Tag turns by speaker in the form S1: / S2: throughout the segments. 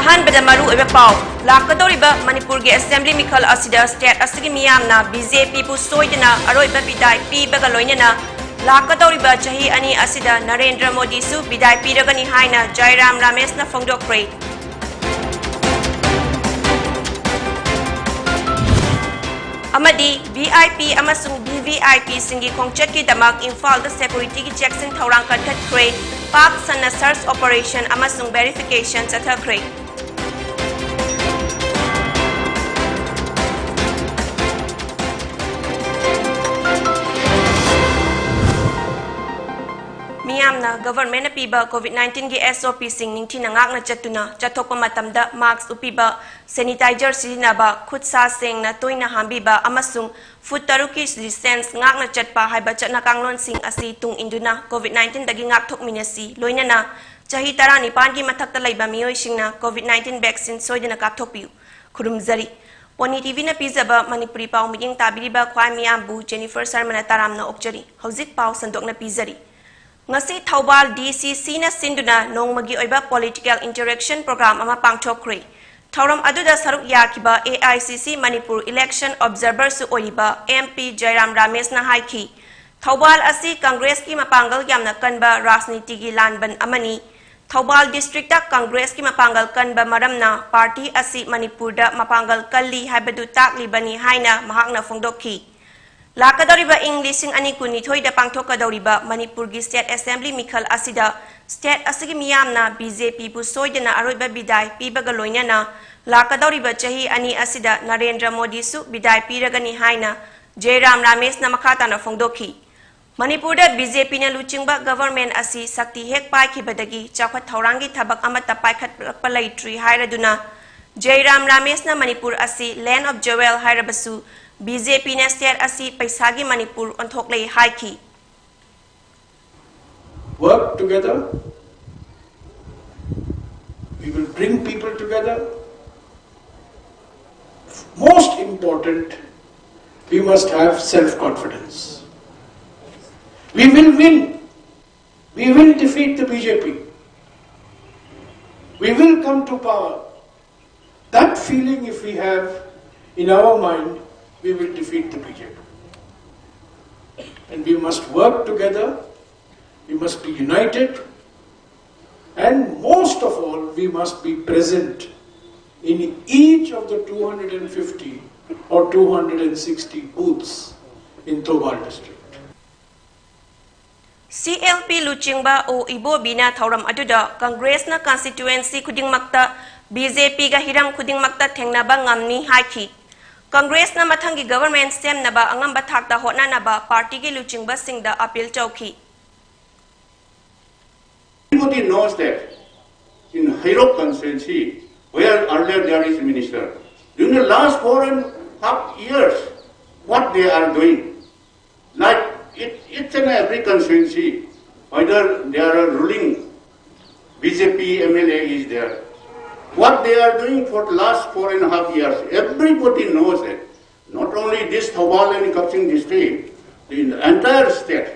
S1: अहनबदा मरु ओइबा पाव लाकदोरिबा मणिपुर के assembly मिखल असिदा state असगी मियामना BJP बु सोइदना अरोइबा बिदाय पीबगा लोइनना लाकदोरिबा चही अनि असिदा नरेंद्र मोदी सु बिदाय पीरगनी हाइना जयराम रमेशना फोंदोक्रे अमदी वीआईपी अमसुंग वीवीआईपी सिंगी खोंगचट की दमक इम्फाल द सिक्योरिटी की चेक्सिंग थौरांग कटखत्रे पाक सन्ना सर्च ऑपरेशन अमसुंग वेरिफिकेशन चथख्रे मियामना गवर्नमेंट पीबा कोविड-19 की SOP Singh निंगथिना ngakna chatuna chathokpa matamda mask upiba sanitizer sirinaba khutsa sengna toina hambiba amasung foot taruki distance ngakna chatpa haiba chatna kanglon sing asi tung induna covid-19 dagi ngak thokminasi loinana chahi 19 ki mathakta laiba miyoi singna covid-19 vaccine soidana kapthokpiu khurumzari Poni TV na pizaba manipuri pau meeting tabiriba khwai miyambu Jennifer Sarmana taramna okjari hauzik pau sandokna pizari ngasi Thaubal DCC na sinduna nongmagi oiba political interaction program ama pangthokre thauram aduda saruk yakiba AICC Manipur election observer su oiba MP Jairam Ramesh na haiki Thaubal asi Congress ki mapangal yamna kanba rajniti gi lanban amani Thaubal district ta Congress ki mapangal kanba maramna party asi Manipur da mapangal kalli haibadu takli bani haina mahakna phongdokhi Lakadoriba English ani kuni thoi da pangthokadoriba Manipur gi State Assembly mikhal asida State asigi miyamna BJP bu soidana aroiba bidai pibaga loinana lakadoriba chahi ani asida Narendra Modi su bidai piragani haina Jairam Ramesh na makata na phongdokhi Manipur da BJP na luchingba government asi sakti hek pai khibadagi chawkhat thaurangi thabak amata paikhat palaitri hairaduna Jairam Ramesh na Manipur asi land of jewel hairabasu BJP na state asi paisagi Manipur onthoklei haiki
S2: work together we will bring people together most important we must have self confidence we will win we will defeat the BJP we will come to power that feeling if we have in our mind we will defeat the BJP. And we must work together, we must be united, and most of all, we must be present in each of the 250 or 260 booths in Thoubal district.
S1: CLP Luchingba o Ibo Bina Thauram Aduda, Congress na constituency kuding makta, BJP ga hiram kuding makta thengnaba ngamni haiki. Congress na mathangi government sem naba angamba thakta hotna naba party ki luchingba singda appeal chauki.
S3: Everybody knows that in Hairok constituency, where earlier there is minister, during the last 4.5 years, what they are doing, like it's in every constituency, whether they are ruling BJP MLA is there. What they are doing for the last 4.5 years, everybody knows it. Not only this Thoubal and Kapsing district, in the entire state,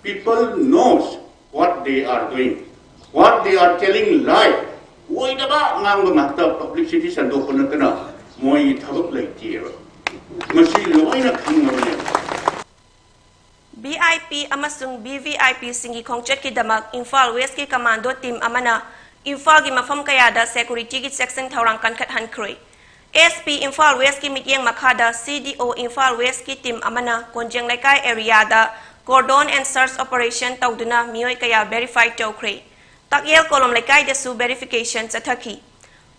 S3: people knows what they are doing, what they are telling lie. Why the ba ngang makta publicity sandokon na kana moi thabak lai tiyo. Masi loy na khangawne.
S1: BIP amasung BVIP singi khongchet ki damak Imphal West ki commando team amana Imphal ki mafam kayada security ki section thaurang kankhat hankhroi SP Imphal West ki mityeng makhada CDO Imphal West ki team amana Konjeng Laikai area da cordon and search operation tawduna mioi kaya verify tawkhre Takyel kolom Laikai da su verification chathaki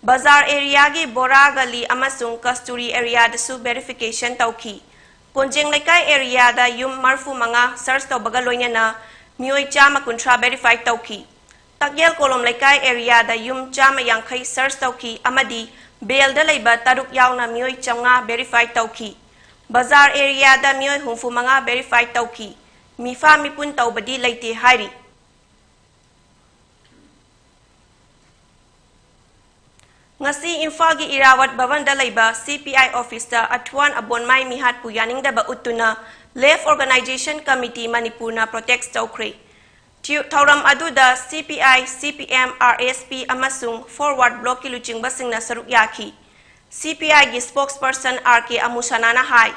S1: Bazar area ki Bora Gali amasung Kasturi area da su verification tawki Konjeng Laikai area da yum marfu manga search tawbaga loinana mioi chama kuntra verify tawki Takyel kolom Laikai area da yum chama yangkhai search tawki amadi bel da leiba taruk yauna mioi chamnga verify tawki Bazar area da mioi humfu manga verify tawki mifa mipun tawbadi leite hairi Ngasi Imphal gi Irawat Bhavan da leiba CPI office da Atwan Abonmai mihat puyaning da ba utuna Left Organization Committee Manipur na protect tawkre Thauram aduda CPI, CPM, RSP amasung Forward Bloc ki luchingbasing na saruk yaki. CPI gi spokesperson RK Amusanana hai.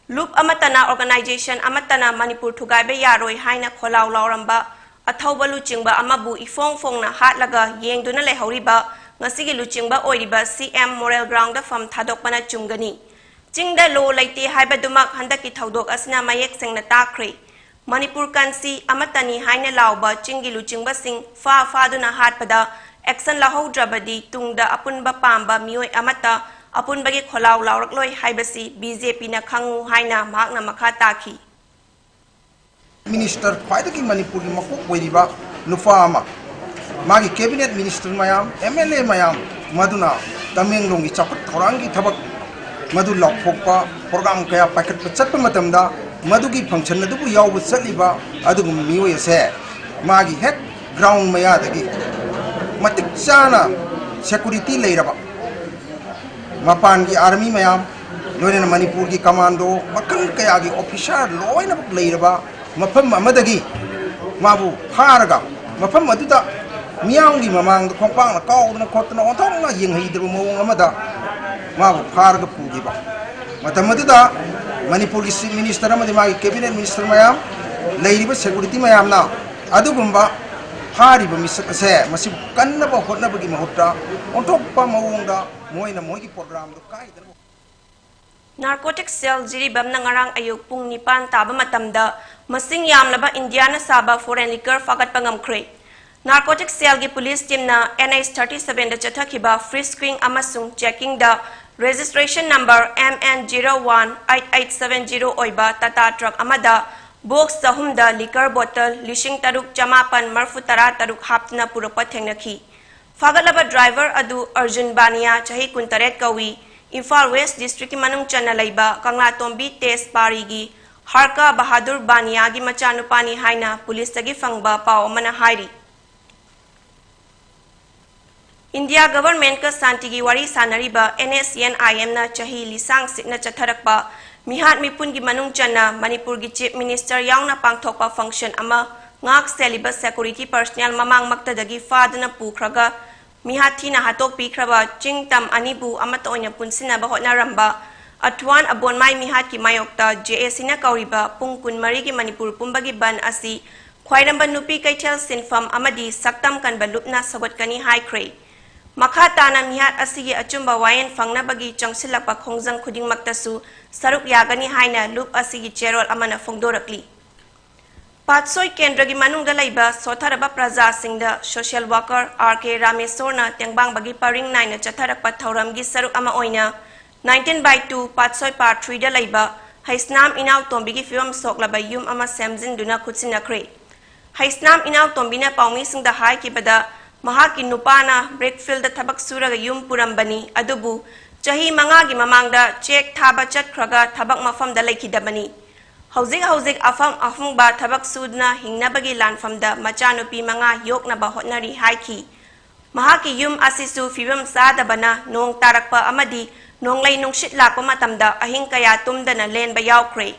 S1: Loop amatana organization amatana Manipur thugaibe yaroi haina kholau lauramba athauba luchingba amabu ifong fong na hatlaga yengduna lehoriba ngasigi luchingba oiriba CM Moral Ground da fam thadokpana chumgani. Chingda lo laiti haibadumak handaki thaudok asna mayek sengna takre. Manipur kansi amatani haina lauba chingi luchingba sing fa duna hatpada action lahaudrabadi tungda apunba pamba mioi amata apun bagi kholau laurakloi haibasi BJP na khangu haina mahakna makha taki.
S4: Minister khwaida ki Manipur ki makok boiriba nufa ama magi cabinet minister mayam MLA mayam maduna Tamenglong gi chaput thorang gi thabak madu lokphokpa program kaya paket pachatpa matamda madu gi function adu bu yaw bu chaliba adu mioi ase magi hek ground maya dagi matik chana security leiraba Mapan ki army mayam loina Manipur ki commando makal kaya gi officer loina buk leiraba mafam amadagi mabu haraga mafam aduda miyang gi mamang khongpang na kaudna khotna onthong na yenghidru mawong amada mabu haraga pugiba matam aduda Manipur ki minister amadi magi cabinet minister mayam leiriba security mayam na adugumba hariba misak ase masib kannaba hotnaba gi mahutta ontokpa mawongda moina moigi program do kai da
S1: Narcotic cell jiribam na ngarang ayuk pung nipan taba matamda masing yamlaba India na saba foreign liquor fagat pangamkre. Narcotic cell gi police team na NH37 da chathakiba free screen amasung checking da registration number MN018870 oiba Tata truck amada box sahumda liquor bottle lishing taruk chamapan marfu tara taruk hapna purakpa thengnaki. Fagalaba driver adu Arjun Bania chahi kuntaret kawi Imphal West District ki manung chana laiba Kangla Tombi Test Parigi Harka Bahadur Bania gi machanupani haina police tagi fangba pao mana hairi. India government ka santigi wari sanariba NSCN-IM na chahi lisang sikna chatharakpa mihat mipun gi manung chana Manipur gi chief minister yaung na pangthokpa function ama ngak seliba security personnel mamang maktadagi fadna pukraga Mihati na hatok pikraba chingtam anibu amata oina punsina ba hotna ramba atwan abon mai mihat ki mayokta JAC na kauriba pungkun mari ki Manipur pumbagi ban asi khwairamba nupi kaithel sinfam amadi saktam kan balupna sagot kani high kre makata na mihat asigi achumba wayan fangna bagi changsilakpa khongjang khuding maktasu saruk yagani haina loop asigi cherol amana phongdorakli Patsoi Kendra gi manung dalaiba sotharaba praja singda social worker RK Ramesorna tengbang bagi paring 9 na chatharak pathauram gi saruk ama oina 19/2 Patsoi part 3 dalaiba haisnam inaw tombi gi film soklaba yum ama semjin duna khutsinakre haisnam inaw tombi na paumi singda hai ki bada mahaki nupana breakfield da thabak suraga yum purambani adubu chahi manga gi mamangda check thaba chatkhraga thabak mafam da laikhidabani Hauzik afang ba thabak sudna hingna bagi lanfamda machanupi manga yokna ba hotnari haiki mahaki yum asisu fibam sada bana nong tarakpa amadi nong lai nong shit lakpa matamda ahing kaya tumdana len ba yaukre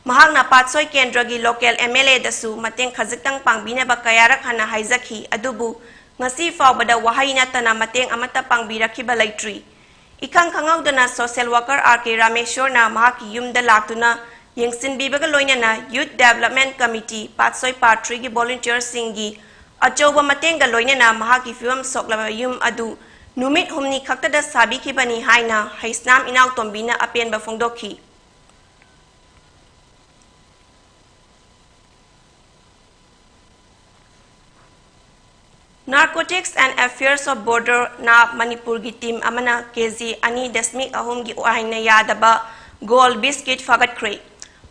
S1: mahakna Patsoi Kendra gi local MLA dasu mateng khajiktang pangbina ba kayarak hana haizakhi adubu ngasi fawbada wahayna tana mateng amata pangbirakhi ba laitri ikang khangawdana social worker RK Rameshwar na mahaki yumda laktuna Yengsin bibaga loina na Youth Development Committee Patsoi Part 3 gi volunteer singi achoba matenga loina na mahaki film soklaba yum adu numit humni khaktada sabi ki bani haina haisnam inaw tombina apen ba phongdokhi Narcotics and Affairs of Border na Manipur gi team amana KG ani dasmik ahum gi ohaina yadaba gold biscuit fagat kre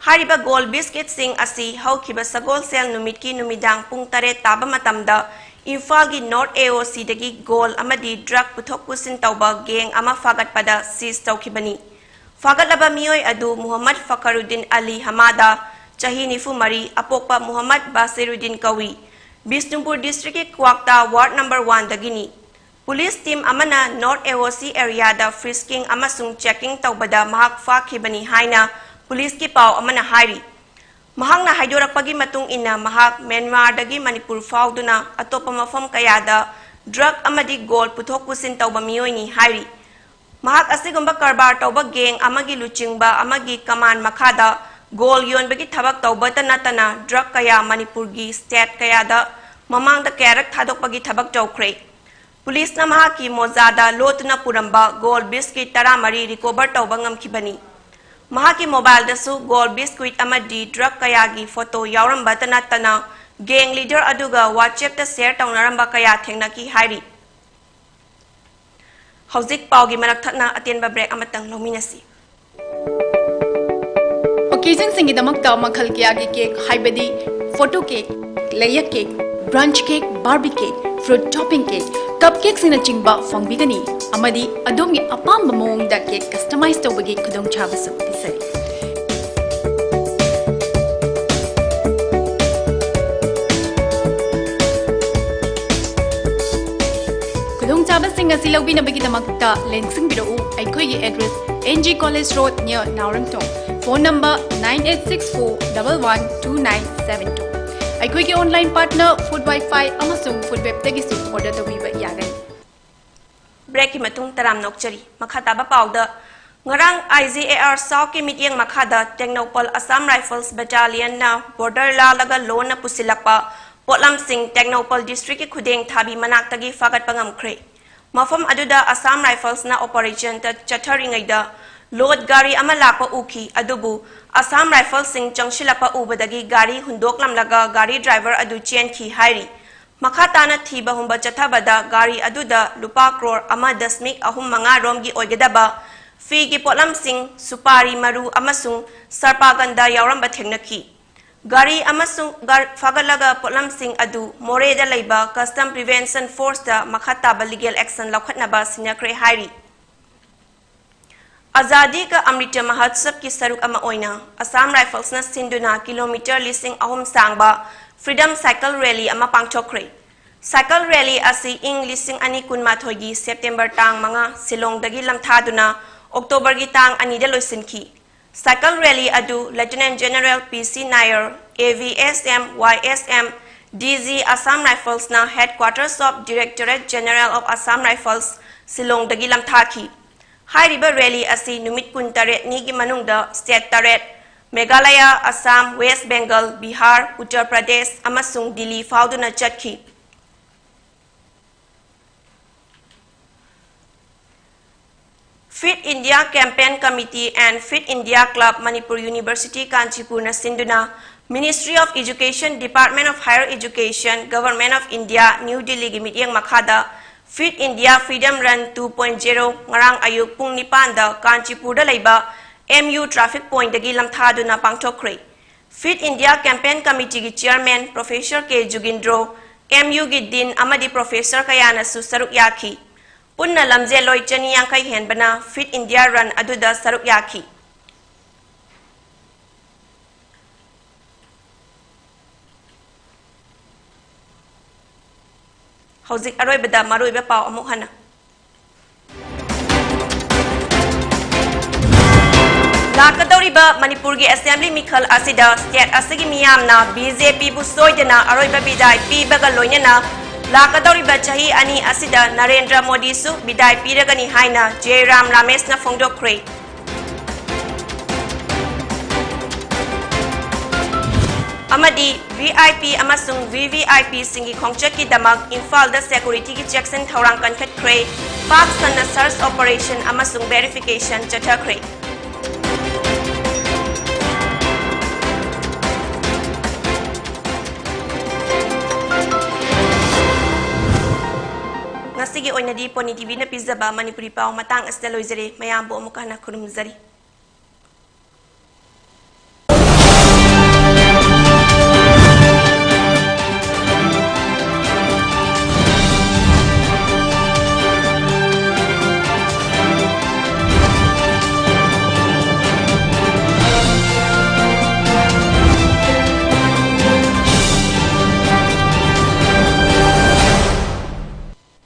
S1: Hariba gold biscuit sing asi haukiba sagol sel numit ki numidang pung tare taba matamda Imphal gi North AOC dagi gold amadi drug puthok pusin tauba geng ama fagat pada seize taukibani fagat laba mioi adu Muhammad Fakharuddin Ali Hamada chahi nifu mari apokpa Muhammad Basiruddin Kawi Bisnupur district ki Kwakta ward number 1 dagini Police team amana North AOC area da frisking amasung checking taubada mahak fa khibani haina police ki pau amana hairi Mahang na haidorakpagi matung ina mahak Myanmar dagi Manipur fauduna atopa mafam kayada drug amadi gold puthok pusin tawba miyoi ni hairi. Mahak asigumba karbar tawba geng amagi luchingba amagi kaman makada gold yon bagi thabak tawba tana drug kaya Manipur gi state kayada mamang da karak thadok bagi thabak tawkre. Police na mahaki mozada lotuna puramba gold biscuit taramari recover tawba ngamkibani. Mahaki mobile dasu gold biscuit amadi drug kayagi photo yauramba tana gang leader aduga WhatsApp ta share tawnaramba kaya thengnaki hairi. Hauzik paugi manak thatna atenba break amatang lominasi.
S5: Occasion singidamakta makhal kiyagi cake haibadi photo cake, layer cake, brunch cake, barbie cake, fruit topping cake, cupcakes sina chingba fangbigani amadi adomgi apamba mawongda cake customize tawbagi khudong chabasu pisari. Khudong chabasing asi lawbinabagi damakta lengsing biro aikhoigi address NG College Road near Naurangtong. Phone number 9864112972. Aikhoigi online partner Food Wi-Fi amasung Food Web tagisu order tawiba yagani.
S1: Break ki matung taram nokchari makhata ba pauda ngarang IGAR South ki mityeng makhada Technopol Assam Rifles Battalion na border la laga loan na pusilakpa Potlam Singh Technopol District ki khudeng thabi manak tagi fagat pangam khre mafam aduda Assam Rifles na operation ta chatharingaida load gari ama lakpa uki adubu Assam Rifles Singh changshilakpa ubadagi gari hundoklam laga gari driver adu chen ki hairi Makhatana thiba humba chathabada gari aduda lupa crore ama dasmik ahum manga romgi oigadaba fi gi Potlam Singh supari maru amasung sarpaganda yauramba thengnaki gari amasung fagalaga Potlam Singh adu more da leiba custom prevention force da makhataba legal action lakhatnaba sinakre hairi Azadi ka Amrita Mahotsav ki saruk ama oina Assam Rifles na sinduna kilometer lising ahum sangba Freedom Cycle Rally ama pangchokre. Cycle Rally asi ing lising ani kunmathoi gi September tang mga Silong dagi lamthaduna October gi tang ani da loisinki. Cycle Rally adu Lieutenant General PC Nair AVSM YSM DZ Assam Rifles na Headquarters of Directorate General of Assam Rifles Silong dagi lamthaki. Hai riba rally asi numit kun taret ni gi manungda state taret Meghalaya, Assam, West Bengal, Bihar, Uttar Pradesh, amasung Delhi fauduna chatki. Fit India Campaign Committee and Fit India Club Manipur University Kanchipur na sinduna Ministry of Education, Department of Higher Education, Government of India, New Delhi gi mityeng makhada Fit India Freedom Run 2.0 ngarang ayuk pung nipanda Kanchipur da leiba MU Traffic Point dagi lamthaduna pangthokre. Fit India Campaign Committee gi Chairman Professor K. Jugindro, MU gi Din amadi Professor kayana su saruk yaki. Punna lamje loi chani yangkai henbana Fit India Run aduda saruk yaki. Hauzik aroi beda maroi be pau amuk hana. Lakadoriba Manipur gi Assembly Mikhal asida state asigi miyamna BJP bu soidana aroiba bidai pibaga loinana lakadoriba chahi ani asida Narendra Modi su bidai piragani haina J Ram Ramesh na phongdokre amadi VIP amasung VVIP singi khongchat ki damak Imphal da security ki checks and thorang kankat kre Pakistan na search operation amasung verification chathakre Sige oina di poni TV na pizza ba Manipuri pao matang asda loizare mayambo amuka na kurumzari